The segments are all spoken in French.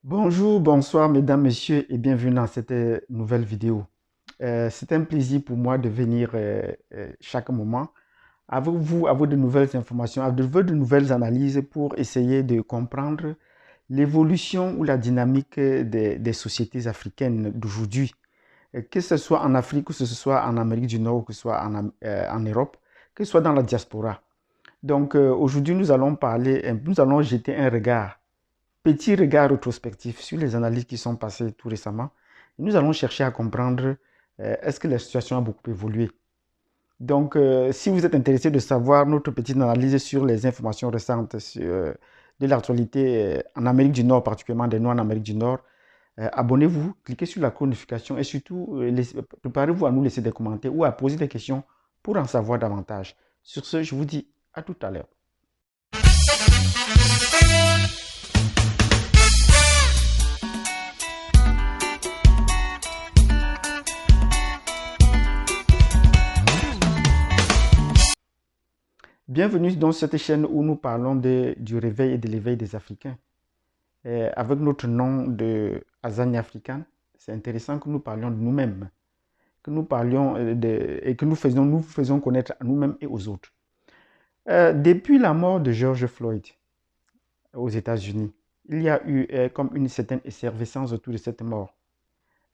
Bonjour, bonsoir mesdames, messieurs et bienvenue dans cette nouvelle vidéo. C'est un plaisir pour moi de venir chaque moment avec vous, avoir de nouvelles informations, avoir de nouvelles analyses pour essayer de comprendre l'évolution ou la dynamique des sociétés africaines d'aujourd'hui. Que ce soit en Afrique, que ce soit en Amérique du Nord, que ce soit en Europe, que ce soit dans la diaspora. Donc aujourd'hui, nous allons jeter un regard. Petit regard rétrospectif sur les analyses qui sont passées tout récemment. Nous allons chercher à comprendre est-ce que la situation a beaucoup évolué. Donc, si vous êtes intéressé de savoir notre petite analyse sur les informations récentes de l'actualité en Amérique du Nord, particulièrement des Noirs en Amérique du Nord, abonnez-vous, cliquez sur la notification et surtout préparez-vous à nous laisser des commentaires ou à poser des questions pour en savoir davantage. Sur ce, je vous dis à tout à l'heure. Bienvenue dans cette chaîne où nous parlons du réveil et de l'éveil des Africains. Avec notre nom de Azania Africaine, c'est intéressant que nous parlions de nous-mêmes, que nous parlions et que nous faisons connaître à nous-mêmes et aux autres. Depuis la mort de George Floyd aux États-Unis, il y a eu comme une certaine effervescence autour de cette mort.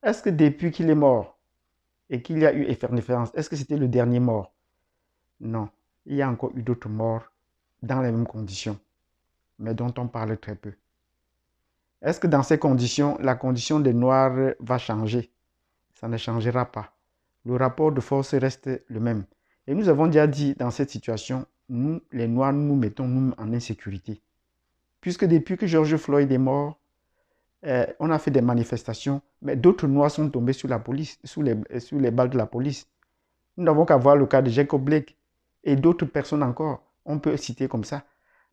Est-ce que depuis qu'il est mort et qu'il y a eu effervescence, est-ce que c'était le dernier mort? Non, il y a encore eu d'autres morts dans les mêmes conditions, mais dont on parle très peu. Est-ce que dans ces conditions, la condition des Noirs va changer? Ça ne changera pas. Le rapport de force reste le même. Et nous avons déjà dit dans cette situation, nous, les Noirs, nous mettons nous en insécurité. Puisque depuis que George Floyd est mort, on a fait des manifestations, mais d'autres Noirs sont tombés sous la police, sous les balles de la police. Nous n'avons qu'à voir le cas de Jacob Blake et d'autres personnes encore. On peut citer comme ça.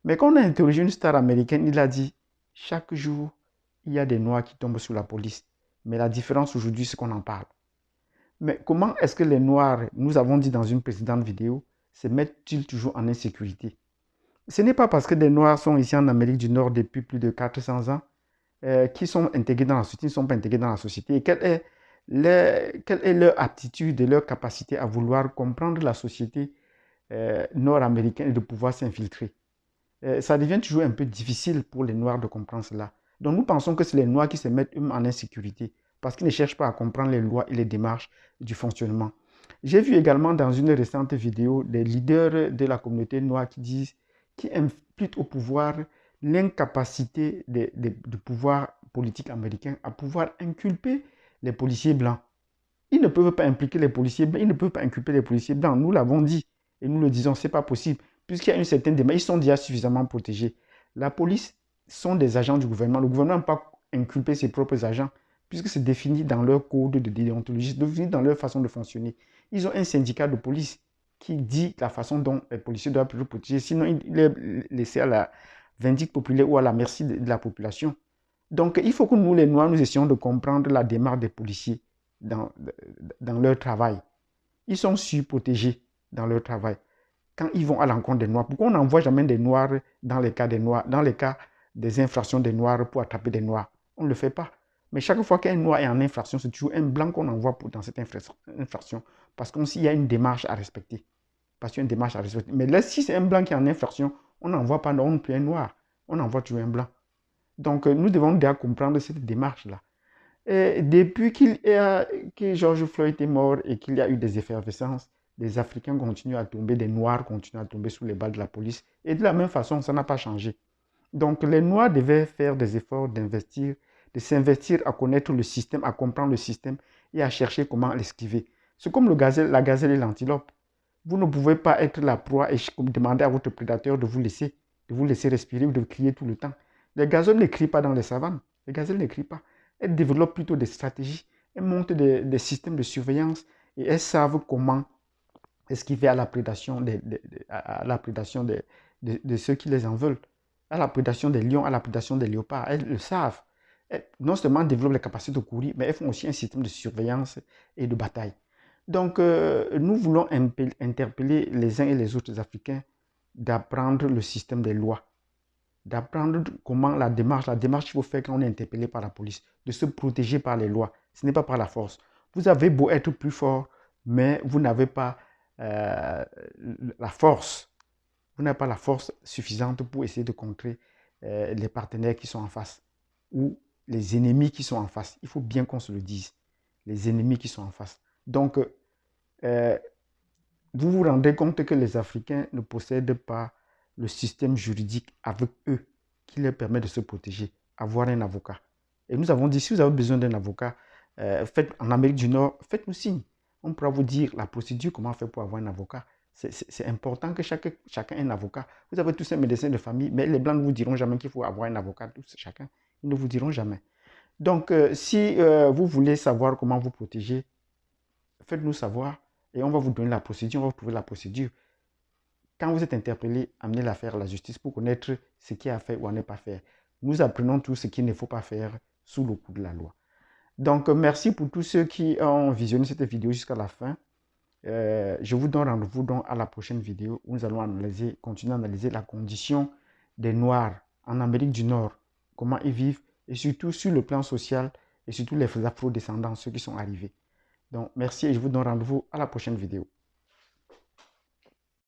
Mais quand on a interrogé une star américaine, il a dit, chaque jour, il y a des Noirs qui tombent sous la police. Mais la différence aujourd'hui, c'est qu'on en parle. Mais comment est-ce que les Noirs, nous avons dit dans une précédente vidéo, se mettent-ils toujours en insécurité? Ce n'est pas parce que des Noirs sont ici en Amérique du Nord depuis plus de 400 ans qui sont intégrés dans la société, ils ne sont pas intégrés dans la société. Et quelle est leur aptitude et leur capacité à vouloir comprendre la société nord-américaine et de pouvoir s'infiltrer? Ça devient toujours un peu difficile pour les Noirs de comprendre cela. Donc nous pensons que c'est les Noirs qui se mettent eux en insécurité parce qu'ils ne cherchent pas à comprendre les lois et les démarches du fonctionnement. J'ai vu également dans une récente vidéo des leaders de la communauté noire qui imputent au pouvoir l'incapacité du pouvoir politique américain à pouvoir inculper les policiers blancs. Ils ne peuvent pas impliquer les policiers blancs, ils ne peuvent pas inculper les policiers blancs. Nous l'avons dit et nous le disons, ce n'est pas possible. Puisqu'il y a une certaine démarche, ils sont déjà suffisamment protégés. La police sont des agents du gouvernement. Le gouvernement n'a pas inculpé ses propres agents, puisque c'est défini dans leur code de déontologie, c'est défini dans leur façon de fonctionner. Ils ont un syndicat de police qui dit la façon dont les policiers doivent être protégés, sinon il est laissé à la vindicte populaire ou à la merci de la population. Donc il faut que nous, les Noirs, nous essayons de comprendre la démarche des policiers dans, dans leur travail. Ils sont surprotégés dans leur travail quand ils vont à l'encontre des Noirs. Pourquoi on n'envoie jamais des Noirs dans les cas des Noirs, dans les cas des infractions des Noirs pour attraper des Noirs? On ne le fait pas. Mais chaque fois qu'un Noir est en infraction, c'est toujours un Blanc qu'on envoie dans cette infraction. Parce qu'il y a une démarche à respecter. Parce qu'il y a une démarche à respecter. Mais là, si c'est un Blanc qui est en infraction, on n'envoie pas non plus un Noir. On envoie toujours un Blanc. Donc, nous devons déjà comprendre cette démarche-là. Depuis que George Floyd est mort et qu'il y a eu des effervescences, des Africains continuent à tomber, des Noirs continuent à tomber sous les balles de la police. Et de la même façon, ça n'a pas changé. Donc les Noirs devaient faire des efforts d'investir, de s'investir à connaître le système, à comprendre le système et à chercher comment l'esquiver. C'est comme la gazelle et l'antilope. Vous ne pouvez pas être la proie et demander à votre prédateur de vous laisser respirer ou de crier tout le temps. Les gazelles ne crient pas dans les savanes. Les gazelles ne crient pas. Elles développent plutôt des stratégies. Elles montent des systèmes de surveillance et elles savent comment esquiver à la prédation, à la prédation de ceux qui les en veulent, à la prédation des lions, à la prédation des léopards. Elles le savent. Elles, non seulement développent les capacités de courir, mais elles font aussi un système de surveillance et de bataille. Donc, nous voulons interpeller les uns et les autres Africains d'apprendre le système des lois, d'apprendre comment la démarche qu'il faut faire quand on est interpellé par la police, de se protéger par les lois. Ce n'est pas par la force. Vous avez beau être plus fort, mais vous n'avez pas la force. Vous n'avez pas la force suffisante pour essayer de contrer les partenaires qui sont en face ou les ennemis qui sont en face. Il faut bien qu'on se le dise. Les ennemis qui sont en face. Donc, vous vous rendez compte que les Africains ne possèdent pas le système juridique avec eux qui leur permet de se protéger, avoir un avocat. Et nous avons dit, si vous avez besoin d'un avocat, en Amérique du Nord, faites-nous signe. On pourra vous dire la procédure, comment faire pour avoir un avocat. C'est important que chacun ait un avocat. Vous avez tous un médecin de famille, mais les Blancs ne vous diront jamais qu'il faut avoir un avocat, tous, chacun. Ils ne vous diront jamais. Donc, si vous voulez savoir comment vous protéger, faites-nous savoir et on va vous donner la procédure, on va vous trouver la procédure. Quand vous êtes interpellé, amenez l'affaire à la justice pour connaître ce qu'il y a à faire ou à ne pas faire. Nous apprenons tout ce qu'il ne faut pas faire sous le coup de la loi. Donc, merci pour tous ceux qui ont visionné cette vidéo jusqu'à la fin. Je vous donne rendez-vous donc à la prochaine vidéo où nous allons continuer à analyser la condition des Noirs en Amérique du Nord, comment ils vivent et surtout sur le plan social et surtout les afro-descendants, ceux qui sont arrivés. Donc, merci et je vous donne rendez-vous à la prochaine vidéo.